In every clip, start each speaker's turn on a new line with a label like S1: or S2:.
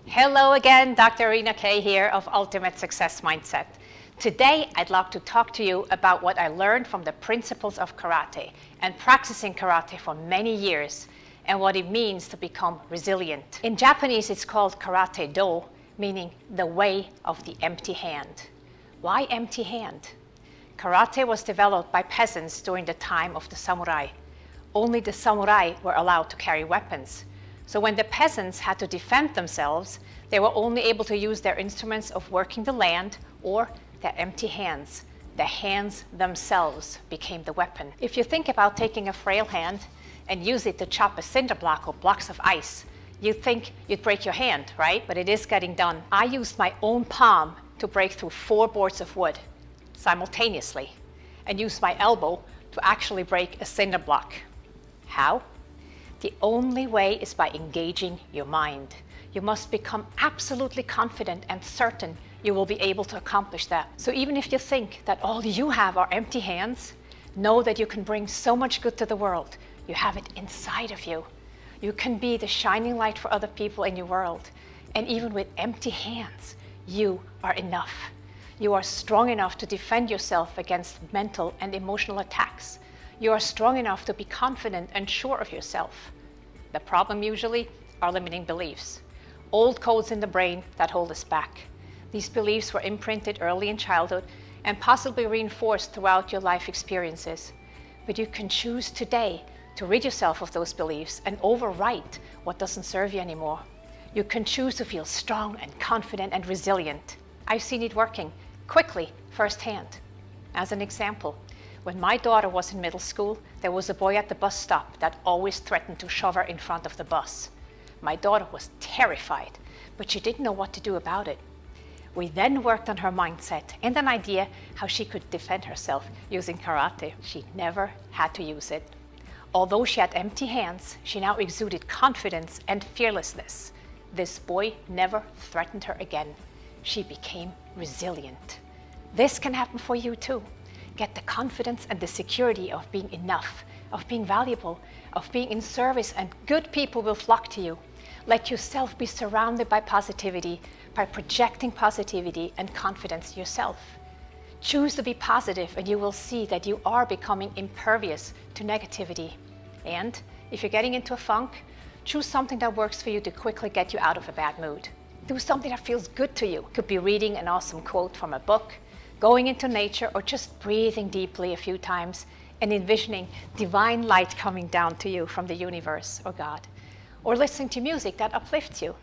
S1: Hello again, Dr. Rena Kay here of Ultimate Success Mindset. Today, I'd like to talk to you about what I learned from the principles of karate and practicing karate for many years and what it means to become resilient. In Japanese, it's called Karate Do, meaning the way of the empty hand. Why empty hand? Karate was developed by peasants during the time of the samurai. Only the samurai were allowed to carry weapons. So when the peasants had to defend themselves, they were only able to use their instruments of working the land or their empty hands. The hands themselves became the weapon. If you think about taking a frail hand and use it to chop a cinder block or blocks of ice, you'd think you'd break your hand, right? But it is getting done. I used my own palm to break through 4 boards of wood simultaneously and used my elbow to actually break a cinder block. How? The only way is by engaging your mind. You must become absolutely confident and certain you will be able to accomplish that. So even if you think that all you have are empty hands, know that you can bring so much good to the world. You have it inside of you. You can be the shining light for other people in your world. And even with empty hands, you are enough. You are strong enough to defend yourself against mental and emotional attacks. You are strong enough to be confident and sure of yourself. The problem usually are limiting beliefs, old codes in the brain that hold us back. These beliefs were imprinted early in childhood and possibly reinforced throughout your life experiences. But you can choose today to rid yourself of those beliefs and overwrite what doesn't serve you anymore. You can choose to feel strong and confident and resilient. I've seen it working quickly firsthand. As an example, when my daughter was in middle school, there was a boy at the bus stop that always threatened to shove her in front of the bus. My daughter was terrified, but she didn't know what to do about it. We then worked on her mindset and an idea how she could defend herself using karate. She never had to use it. Although she had empty hands, she now exuded confidence and fearlessness. This boy never threatened her again. She became resilient. This can happen for you too. Get the confidence and the security of being enough, of being valuable, of being in service, and good people will flock to you. Let yourself be surrounded by positivity, by projecting positivity and confidence yourself. Choose to be positive and you will see that you are becoming impervious to negativity. And if you're getting into a funk, choose something that works for you to quickly get you out of a bad mood. Do something that feels good to you. It could be reading an awesome quote from a book, going into nature, or just breathing deeply a few times and envisioning divine light coming down to you from the universe or God, or listening to music that uplifts you.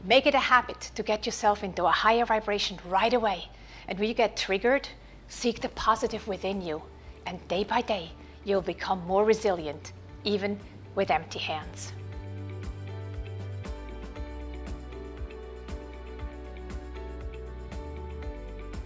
S1: Make it a habit to get yourself into a higher vibration right away. And when you get triggered, seek the positive within you. And day by day, you'll become more resilient, even with empty hands.